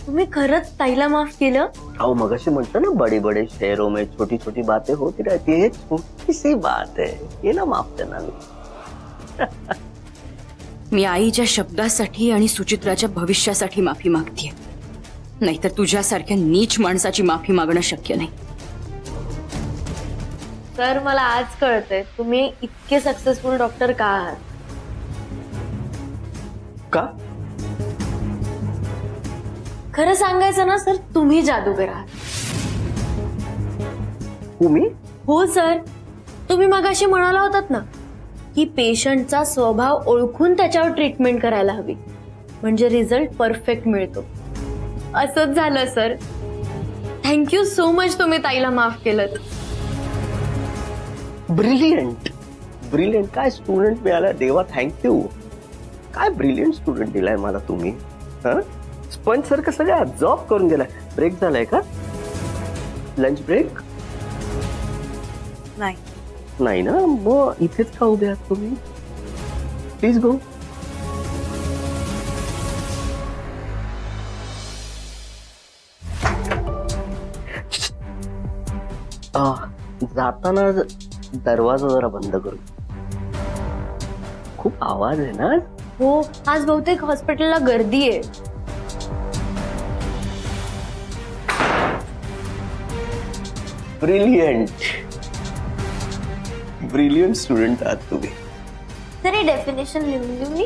तुम्ही खरंच ताईला माफ केलं? अहो मगाशी म्हणतो ना, बड़ी बड़े शहरों में छोटी छोटी बातें होती रहती है, छोटी सी बात है, ये ना माफ करना मी. मी आईच्या शब्दासाठी आणि सुचित्राच्या भविष्यासाठी माफी मागतेय, नाहीतर तुझ्यासारख्या नीच माणसाची माफी मागणं शक्य नाही. सर मला आज कळतंय तुम्ही इतके सक्सेसफुल डॉक्टर का आहात. का? खरं सांगायचं ना सर, तुम्ही जादूगर आहात. तुम्ही? हो सर, तुम्ही मगाशी म्हणाला होतात ना की पेशंटचा स्वभाव ओळखून त्याच्यावर ट्रीटमेंट करायला हवी, म्हणजे रिझल्ट परफेक्ट मिळतो. असंच झालं सर. थँक्यू सो मच, तुम्ही ताईला माफ केलं. Brilliant brilliant. काय स्टुडंट मिळाला देवा, थँक्यू. काय ब्रिलियंट स्टुडंट दिलाय मला तुम्ही. स्पंज सारखं सगळं अब्झॉर्ब करून गेलाय. ब्रेक झालाय का? लंच ब्रेक नाही ना, मग इथेच का उभे आहात तुम्ही? Please go. जाताना दरवाजा जरा बंद करू. खूप आवाज आहे ना. हो, आज बहुतेक हॉस्पिटलला गर्दी आहे. ब्रिलियंट ब्रिलियंट स्टुडंट आहात तुम्ही. तरी डेफिनेशन लिहून देऊ मी?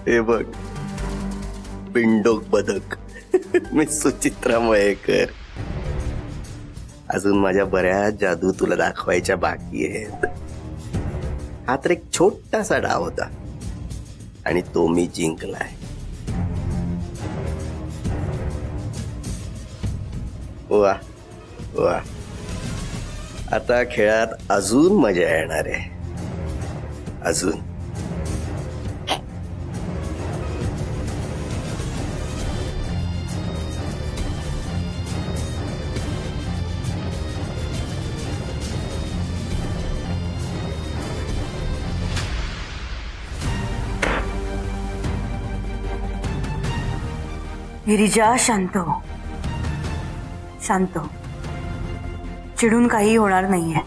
हे बघ, पिंडोक बदक. मी सुचित्रा मयेकर. अजून माझ्या बऱ्याच जादू तुला दाखवायच्या बाकी आहेत. हा तर एक छोटासा डाव होता आणि तो मी जिंकलाय. वा वा, आता खेळात अजून मजा येणार आहे. अजून. गिरिजा, शांत हो, शांत हो. चिडून काही होणार नाहीये.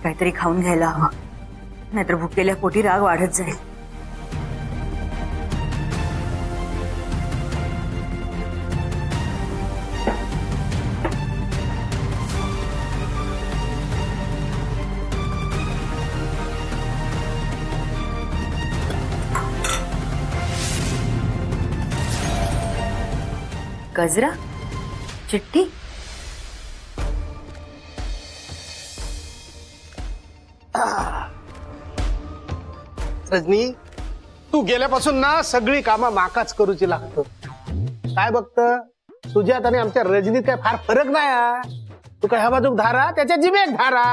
काहीतरी खाऊन घ्यायला हवं, नाहीतर भुकेल्या पोटी राग वाढत जाईल. गजरा, चिट्ठी. रजनी, तू गेल्यापासून ना सगळी कामं माकाच करूची लागत. काय बघत, तुझ्यात आणि आमच्या रजनीत काय फार फरक नाही. तू काय ह्या बाजूक धारा, त्याच्या जिभेक धारा.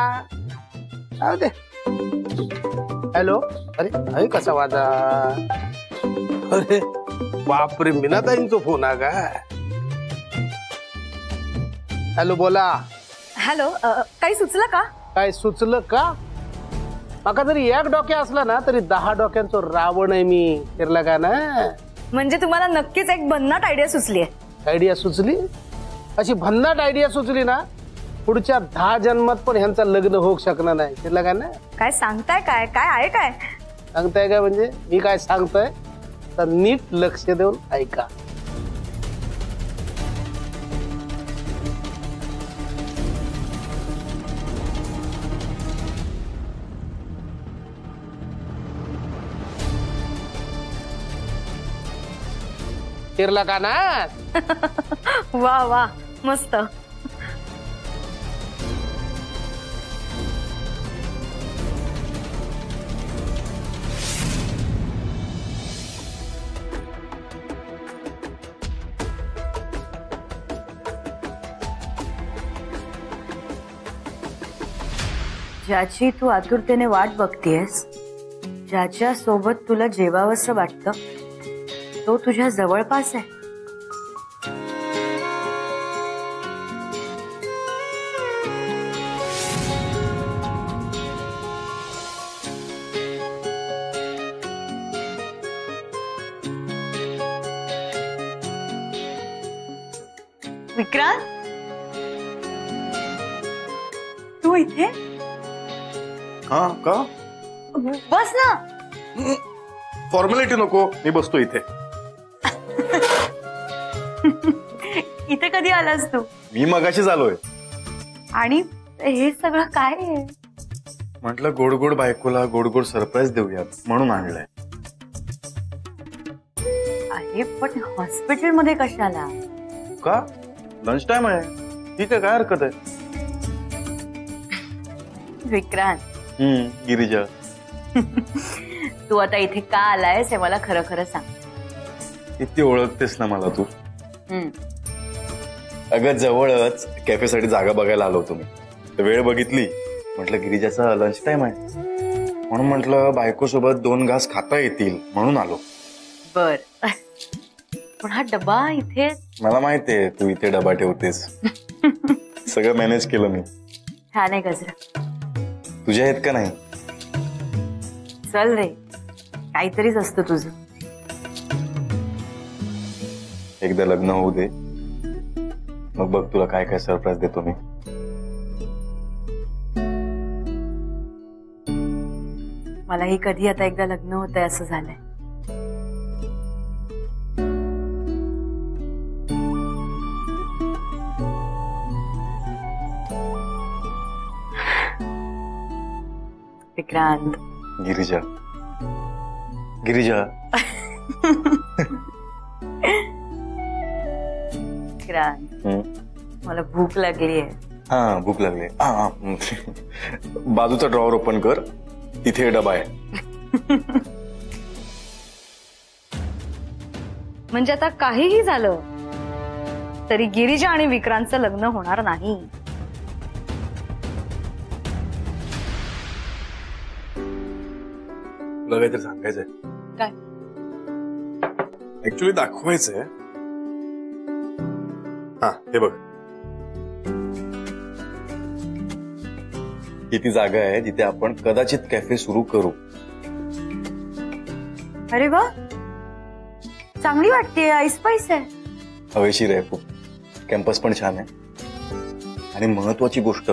हॅलो, अरे कसा वाजा. अरे बापरे, मीनाताईंचा फोन आहे का? हॅलो, बोला. हॅलो, काही सुचलं का? काय सुचलं का? माका जरी एक डोक्या असला ना तरी 10 डोक्यांचं रावण आहे मी. फिरला का ना? म्हणजे तुम्हाला नक्कीच एक भन्नाट आयडिया सुचली आहे. आयडिया सुचली? अशी भन्नाट आयडिया सुचली ना, पुढच्या 10 जन्मात पण ह्यांचं लग्न होऊ शकणार नाही. फिरला का ना? काय सांगताय? काय काय आहे? काय सांगताय काय म्हणजे? मी काय सांगतोय तर नीट लक्ष देऊन ऐका. फिरला का ना? वा वा, मस्त. ज्याची तू आतुरतेने वाट बघतेस, ज्याच्या सोबत तुला जेवावंसं वाटतं, तो तुझ्या जवळपास आहे. विक्रांत, तू इथे हा का? बस ना. फॉर्मॅलिटी नको, मी बसतो इथे. इथे कधी आलास तू? मी मगाशीच आलोय. आणि हे सगळं काय आहे? म्हटलं गोड गोड बायकोला गोड गोड सरप्राईज देऊयात म्हणून आणलंय. अरे पण हॉस्पिटलमध्ये कशाला? का? लंच टाइम आहे. ठीक आहे, काय हरकत आहे. विक्रांत, गिरिजा, तू आता इथे का आलायस हे मला खरं खरं सांग. किती ओळखतेस ना मला तू. हम्म. अगं जवळच कॅफेसाठी जागा बघायला आलो होतो मी. तर वेळ बघितली, म्हटलं गिरिजाचा लंच टाइम आहे, म्हणून म्हटलं बायको सोबत 2 घास खाता येतील म्हणून आलो. बर, पण हा डबा इथे? मला माहितीये तू इथे डबा ठेवतेस. सगळं मॅनेज केलं मी. छान आहे गजरा. तुझ्या आहेत का नाही? चल रे, काहीतरीच असतं तुझं. एकदा लग्न होऊ दे, मग बघ तुला काय काय सरप्राईज देतो मी. मलाही कधी आता एकदा लग्न होतंय असं झालंय. विक्रांत. गिरिजा, गिरिजा. विक्रांत, मला भूक लागली आहे. हा भूक लागली. हा बाजूचा ड्रॉवर ओपन कर, तिथे डबा आहे. म्हणजे आता काहीही झालं तरी गिरिजा आणि विक्रांतचं लग्न होणार नाही. तुला काहीतरी सांगायचंय. काय? ऍक्च्युली दाखवायचंय. हा हे बघ, ही ती जागा आहे जिथे आपण कदाचित कॅफे सुरू करू. अरे वा, चांगली वाटते. ऐसपैस आहे. हवेशीर आहे खूप. कॅम्पस पण छान आहे. आणि महत्वाची गोष्ट,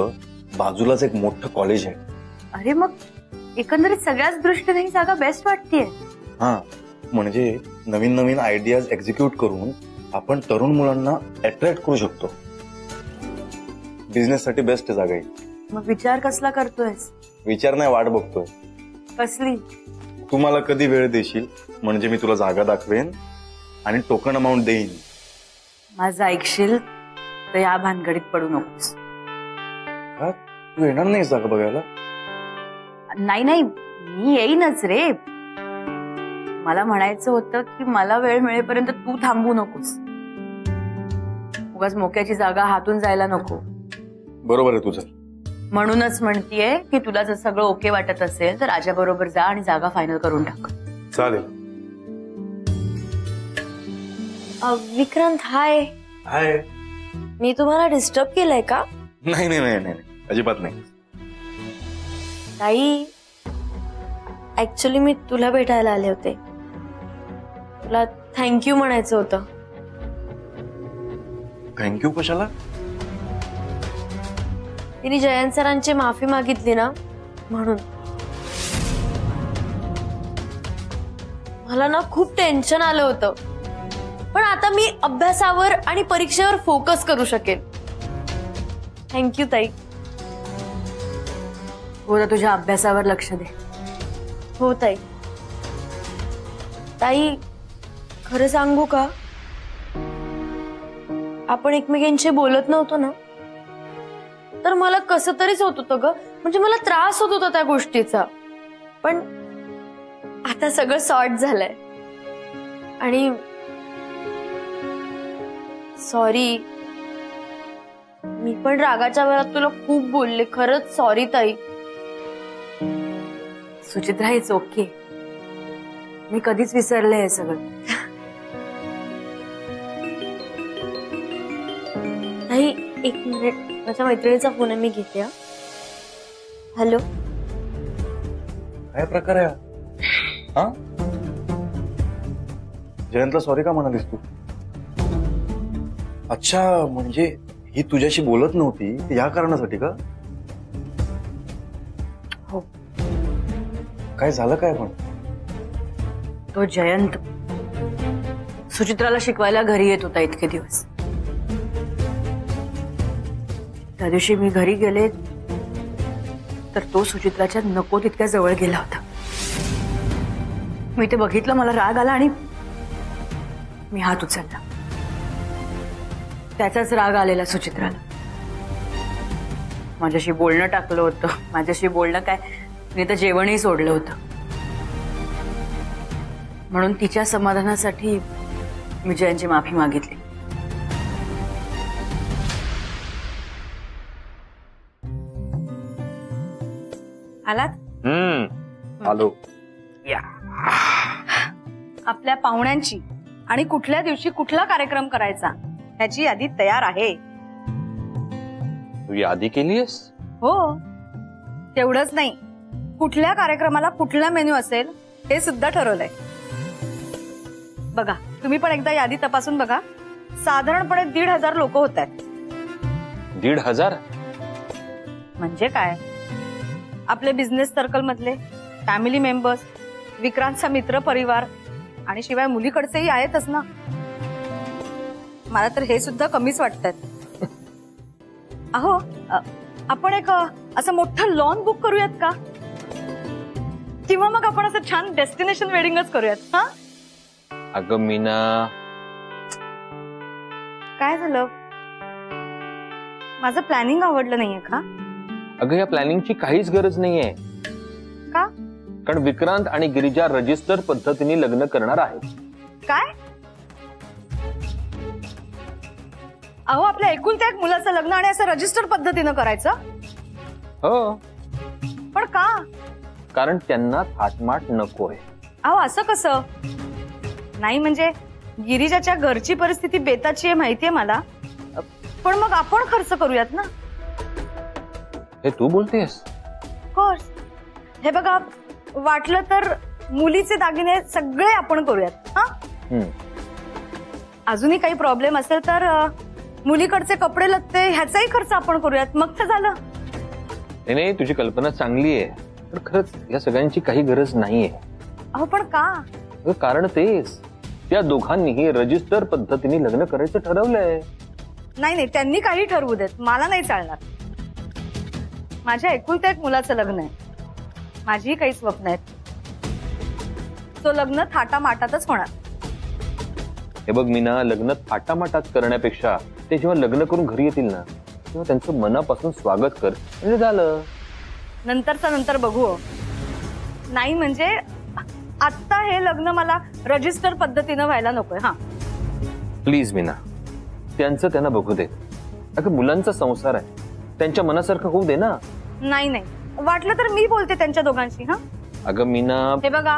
बाजूलाच एक मोठं कॉलेज आहे. अरे मग एकंदरीत सगळ्याच दृष्टीने ही जागा बेस्ट वाटतेय. हा, म्हणजे नवीन नवीन आयडियाज एक्झिक्यूट करून आपण तरुण मुलांना अट्रॅक्ट करू शकतो. बिझनेस साठी बेस्ट जागा आहे. मग विचार कसला करतोयस? विचार नाही, वाट बघतोय. कसली? तू मला कधी वेळ देशील म्हणजे मी तुला जागा दाखवेन आणि टोकन अमाऊंट देईन. माझं ऐकशील तर या भानगडीत पडू नकोस. का? तू येणार नाही जागा बघायला? नाही नाही, मी येईनच रे. मला म्हणायचं होतं की मला वेळ मिळेपर्यंत तू थांबू नकोस. उगाच मोक्याची जागा हातून जायला नको. बरोबर आहे तुझं. म्हणूनच म्हणतीये की तुला जर सगळं ओके वाटत असेल तर राजा बरोबर जा आणि जागा फायनल करून टाक. चालेल. विक्रांत, हाय. हाय. मी तुम्हाला डिस्टर्ब केलंय का? नाही नाही नाही नाही, अजिबात नाही. ताई, ऍक्च्युली मी तुला भेटायला आले होते. तुला थँक्यू म्हणायचं होतं. थँक्यू कशाला? तिने जयंत सरांची माफी मागितली ना, म्हणून. मला ना खूप टेन्शन आलं होतं, पण आता मी अभ्यासावर आणि परीक्षेवर फोकस करू शकेल. थँक्यू ताई. हो, तुझ्या अभ्यासावर लक्ष दे. हो ताई. ताई, खरं सांगू का, आपण एकमेकांशी बोलत नव्हतो ना, तर मला कसं तरीच होत होतं ग. म्हणजे मला त्रास होत होता त्या गोष्टीचा. पण आता सगळं सॉर्ट झालंय. आणि सॉरी, मी पण रागाच्या वेळात तुला खूप बोलले. खरंच सॉरी ताई. Suchitra, it's okay. मी कधीच विसरले हे सगळं. ताई, एक मिनिट, माझ्या मैत्रिणीचा फोन आहे, मी घेते. हॅलो. काय प्रकार आहे हा? जयंतला सॉरी का म्हणालीस तू? अच्छा, म्हणजे ही तुझ्याशी बोलत नव्हती ते या कारणासाठी का? हो. काय झालं काय पण? तो जयंत सुचित्राला शिकवायला घरी येत होता इतके दिवस. त्या दिवशी मी घरी गेले तर तो सुचित्राच्या नको तितक्या जवळ गेला होता. मी ते बघितलं, मला राग आला आणि मी हात उचलला. त्याचाच राग आलेला सुचित्राला. माझ्याशी बोलणं टाकलं होतं. माझ्याशी बोलणं काय, मी तर जेवणही सोडलं होतं. म्हणून तिच्या समाधानासाठी मी जयंतची माफी मागितली. आलात? आलो. आपल्या पाहुण्यांची आणि कुठल्या दिवशी कुठला कार्यक्रम करायचा ह्याची यादी तयार आहे. तू यादी केलीयस? हो, तेवढंच नाही, कुठल्या कार्यक्रमाला कुठला मेन्यू असेल हे सुद्धा ठरवलंय. बघा, तुम्ही पण एकदा यादी तपासून बघा. साधारणपणे 1,500 लोक होत आहेत. 1,500? म्हणजे काय, आपले बिझनेस सर्कल मधले, फॅमिली मेंबर्स, विक्रांतचा मित्र परिवार आणि शिवाय मुलीकडचेही आहेतच ना. मला तर हे सुद्धा कमीच वाटतात. अहो, आपण एक असं मोठं लॉन बुक करूयात का? किंवा मग आपण असं छान डेस्टिनेशन वेडिंगच करूयात. हा, अगं मीना, काय झालं? माझं प्लॅनिंग आवडलं नाहीये का? अगं या प्लॅनिंगची काहीच गरज नाहीये. का? कारण विक्रांत आणि गिरिजा रजिस्टर पद्धतीने लग्न करणार आहेत. काय? अहो, आपल्या एकुलत्या एक मुलाचं लग्न आणि असं रजिस्टर पद्धतीनं करायचं? हो, पण का? कारण त्यांना थाटमाट नकोय. अहो, असं कसं? नाही म्हणजे गिरिजाच्या घरची परिस्थिती बेताची आहे माहितीये मला, पण मग आपण खर्च करूयात ना. हे तू बोलतेस? कोर्स. हे बघा, वाटलं तर मुलीचे दागिने सगळे आपण करूयात. हा, अजूनही काही प्रॉब्लेम असेल तर मुलीकडचे कपडे लत्ते ह्याचाही खर्च आपण करूयात. मग तर झालं. नाही, तुझी कल्पना चांगली आहे, पण खरंच या सगळ्यांची काही गरज नाहीये. अहो, पण का? अगं कारण तेच, त्या दोघांनीही रजिस्टर पद्धतीने लग्न करायचं ठरवलंय. नाही, त्यांनी काही ठरवू देत, मला नाही चालणार. माझ्या एकुलत्या एक मुलाचं लग्न आहे, माझी काही स्वप्न आहेत. तो लग्न थाटामाटातच होणार. हे बघ मीना, लग्न थाटामाटात करण्यापेक्षा ते जेव्हा लग्न करून घरी येतील ना, तेव्हा त्यांचं मनापासून स्वागत कर, म्हणजे झालं. नंतरचा नंतर बघू. नाही म्हणजे आता हे लग्न मला रजिस्टर पद्धतीनं व्हायला नकोय. हा, प्लीज मीना, त्यांचं त्यांना बघू दे. अगं मुलांचा संसार आहे, त्यांच्या मनासारखं होऊ दे ना. नाही, वाटलं तर मी बोलते त्यांच्या दोघांशी. हा, अगं मीना, हे बघा,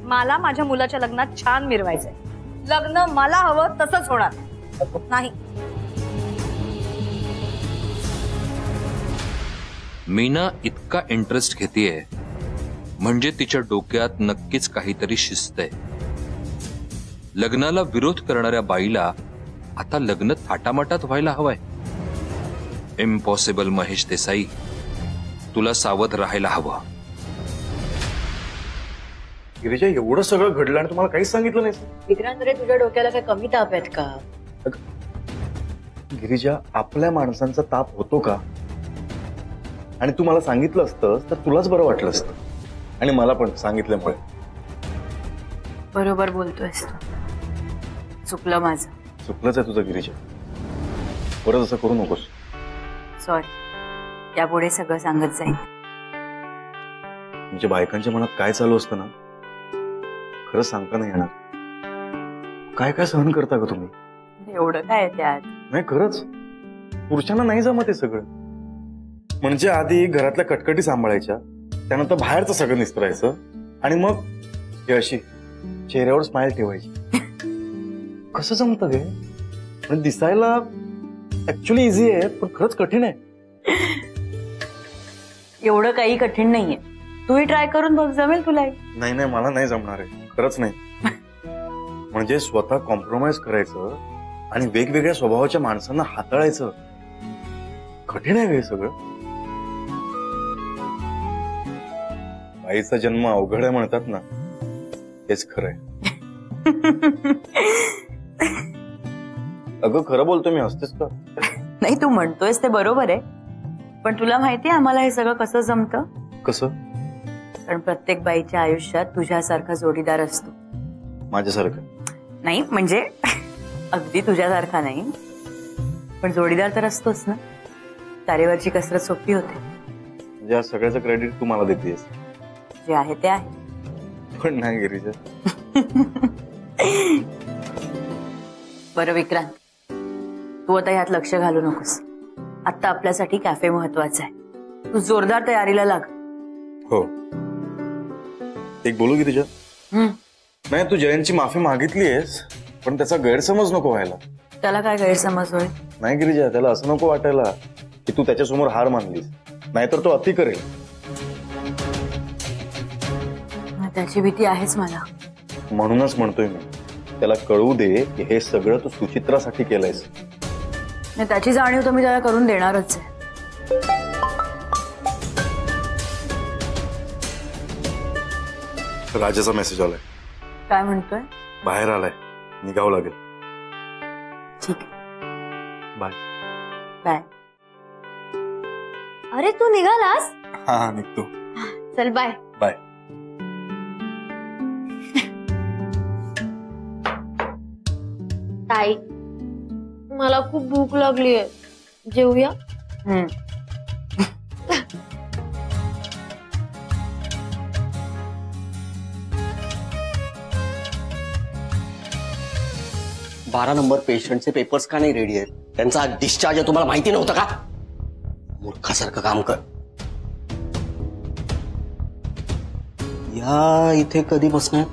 मला माझ्या मुलाच्या लग्नात छान मिरवायचंय. लग्न मला हवं तसंच होणार नाही. मीना इतका इंटरेस्ट घेतेय म्हणजे तिच्या डोक्यात नक्कीच काहीतरी शिस्त आहे. लग्नाला विरोध करणाऱ्या बाईला आता लग्न थाटामाटात व्हायला हवंय. इम्पॉसिबल महेश देसाई, तुला सावध राहायला हवं. गिरिजा, एवढं सगळं घडलं आणि तुम्हाला काहीच सांगितलं नाही? विक्रांत रे, तुझ्या डोक्याला काय कमी ताप आहेत का? गिरिजा, आपल्या माणसांचा ताप होतो का? आणि तू मला सांगितलं असतं तर तुलाच बरं वाटलं असतं, आणि मला पण सांगितल्यामुळे. बरोबर बोलतोयस तू. चुकलं माझं. चुकलंच आहे तुझं गिरिजा, परत असं करू नकोस. सॉरी, यापुढे सगळं सांगत जाईन. म्हणजे बायकांच्या मनात काय चालू असतं ना, खरंच सांगता नाही येणार. काय काय सहन करता का तुम्ही? एवढं काय त्यात? नाही खरंच, पुरुषांना नाही जमत हे सगळं. म्हणजे आधी घरातल्या कटकटी सांभाळायच्या, त्यानंतर बाहेरचं सगळं निस्तरायचं, आणि मग हे अशी चेहऱ्यावर स्माइल ठेवायची. कसं जमतं गे? म्हणजे दिसायला ऍक्च्युअली इझी आहे, पण खरंच कठीण आहे. एवढं काही कठीण नाहीये, तूही ट्राय करून बघ, जमेल तुलाही. नाही, मला नाही जमणार आहे, खरंच नाही. म्हणजे स्वतः कॉम्प्रोमाइज करायचं आणि वेगवेगळ्या स्वभावाच्या माणसांना हाताळायचं कठीण आहे हे सगळं. बाईचा जन्म अवघड आहे म्हणतात ना, हेच खरंय. अगं खरं बोलतो मी, हसतेस का? नाही, तू म्हणतोयस ते बरोबर आहे, पण तुला माहितीये आम्हाला हे सगळं कसं जमतं? कसं? कारण प्रत्येक बाईच्या आयुष्यात तुझ्यासारखा जोडीदार असतो. माझ्यासारखं? नाही म्हणजे अगदी तुझ्यासारखा नाही, पण जोडीदार तर असतोच ना. तारेवरची कसरत सोपी होते. म्हणजे या सगळ्याचं क्रेडिट तू मला देतेस? जे आहे ते आहे. पण नाही गिरीजा. बरं विक्रांत, तू आता ह्यात लक्ष घालू नकोस. आता आपल्यासाठी कॅफे महत्वाचा आहे. तू जोरदार तयारीला लाग. हो. एक बोलू गिरीजा? नाही, तू जयंतची माफी मागितली आहेस, पण त्याचा गैरसमज नको व्हायला. त्याला काय गैरसमज होईल? नाही गिरीजा, त्याला असं नको वाटायला की तू त्याच्यासमोर हार मानलीस, नाहीतर तो अति करेल. त्याची भीती आहेच मला. म्हणूनच म्हणतोय मी, त्याला कळू दे की हे सगळं तू सुचित्रासाठी केलंयस. त्याची जाणीव तर मी त्याला करून देणारच आहे. राजाचा मेसेज आलाय. काय म्हणतोय? बाहेर आलाय, निघावं लागेल. ठीक आहे, बाय. बाय. अरे तू निघालास? हा निघतो. चल बाय. बाय. ताई, मला खूप भूक लागली आहे, जेवूया? बारा नंबर पेशंटचे पेपर्स का नाही रेडी आहेत? त्यांचा डिस्चार्ज आहे, तुम्हाला माहिती नव्हतं का? मूर्खासारखं काम कर. या इथे कधी बसणार?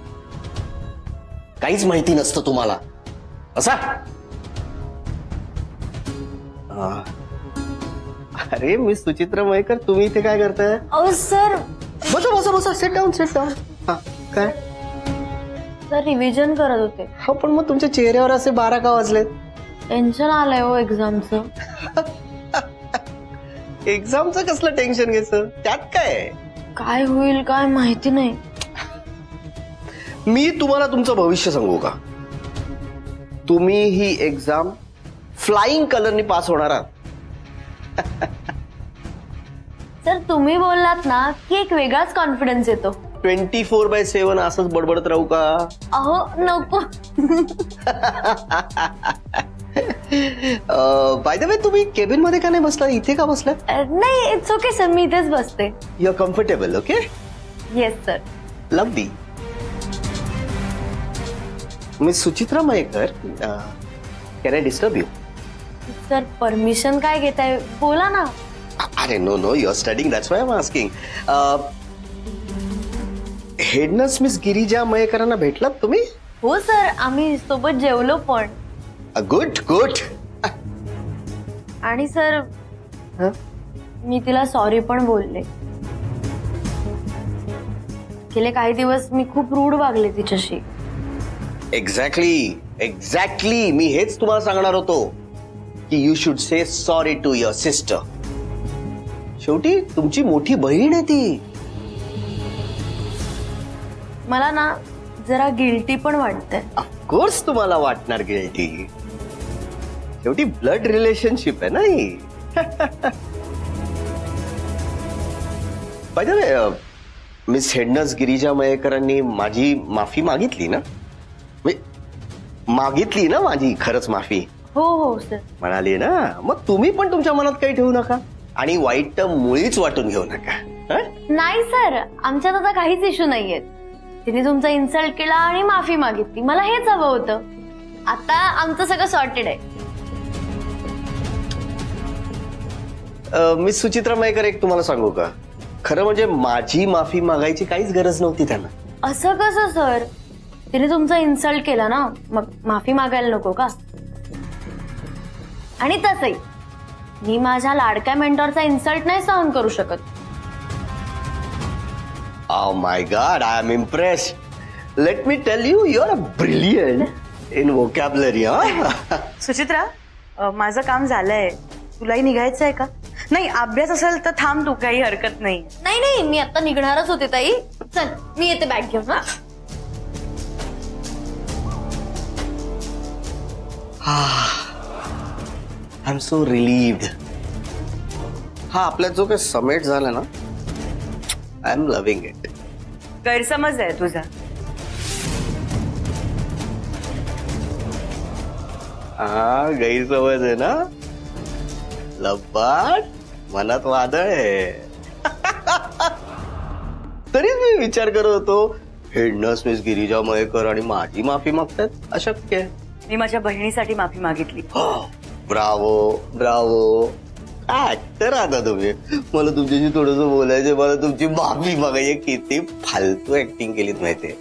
काहीच माहिती नसतं तुम्हाला. असा अरे मी सुचित्रा मयेकर, तुम्ही इथे काय करताय? अहो सर. बसा बसा बसा, सिट डाऊन सिट डाऊन. हा काय? सर रिव्हिजन करत होते. हा पण मग तुमच्या चेहऱ्यावर असे 12 का वाजलेत? टेन्शन आलंय हो एक्झामचं. एक्झामचं कसलं टेन्शन घ्यायचं? त्यात काय? काय होईल काय माहिती नाही. मी तुम्हाला तुमचं भविष्य सांगू का? तुम्ही ही एक्झाम फ्लाइंग कलरनी पास होणार आहात. सर तुम्ही बोललात ना की एक वेगळाच कॉन्फिडन्स येतो. 24/7 असंच बडबडत राहू का? अहो नको. बाय द वे, तुम्ही केबिन मध्ये का नाही बसला? इथे का बसला? नाही, इट्स ओके सर, मी इथेच बसते. You are comfortable? Okay. Yes sir. Lovely. Miss Suchitra Mayekar, can I disturb you? Sir permission काय घेताय, बोला ना. अरे no no, you are studying, that's why I am asking. Head nurse miss Girija मयेकरांना भेटलात तुम्ही? हो सर, आम्ही सोबत जेवलो पण. Good good. आणि सर मी तिला सॉरी पण बोलले. गेले काही दिवस मी खूप रूड वागले तिच्याशी. एक्झॅक्टली मी हेच तुम्हाला सांगणार होतो की you should say sorry to your sister. शेवटी तुमची मोठी बहीण आहे ती. मला ना जरा गिल्टी पण वाटतंय. ऑफकोर्स तुम्हाला वाटणार गिल्टी, शेवटी ब्लड रिलेशनशिप आहे ना ही. By the way, miss head nurse Girija मयेकरांनी माझी माफी मागितली ना? मागितली ना माझी खरंच माफी? हो हो सर. म्हणाली ना? मग तुम्ही पण तुमच्या मनात काही ठेवू नका आणि वाईट मुळीच वाटून घेऊ नका. नाही सर, आमच्यात आता काहीच इश्यू नाहीयेत. तिने तुमचा इन्सल्ट केला आणि माफी मागितली, मला हेच हवं होतं. आता आमचं सगळं सॉर्टेड आहे. मिस सुचित्रा मयेकर, एक तुम्हाला सांगू का? खरं म्हणजे माझी माफी मागायची काहीच गरज नव्हती त्यांना. असं कसं सर? तिने तुमचा इन्सल्ट केला ना, मग माफी मागायला नको का? आणि तसंही मी माझ्या लाडक्या मेंटॉरचा इन्सल्ट नाही सहन करू शकत. Oh my God, I am impressed. Let me tell you, you are brilliant. In vocabulary. हा सुचित्रा, माझं काम झालंय, तुलाही निघायचं आहे का? नाही, अभ्यास असेल तर थांब तू, काही हरकत नाही. नाही नाही, मी आता निघणारच होते ताई. चल मी येते बॅग घेऊन. I am so relieved. हा आपला जो काही समेट झाला ना, आय एम लव्हिंग इट. गैरसमज आहे तुझा. हा गैरसमज आहे ना, लबाड मनात वादळ आहे. तरीच मी विचार करत होतो, हेडनर्स मिस गिरिजा मयेकर आणि माझी माफी मागतात, अशक्य आहे. मी माझ्या बहिणीसाठी माफी मागितली. ब्रावो ब्रावो, काय ऍक्टर आता तुम्ही. मला तुमच्याशी थोडंसं बोलायचं, मला तुमची माफी मागायची. किती फालतू ऍक्टिंग केलीत माहितीये.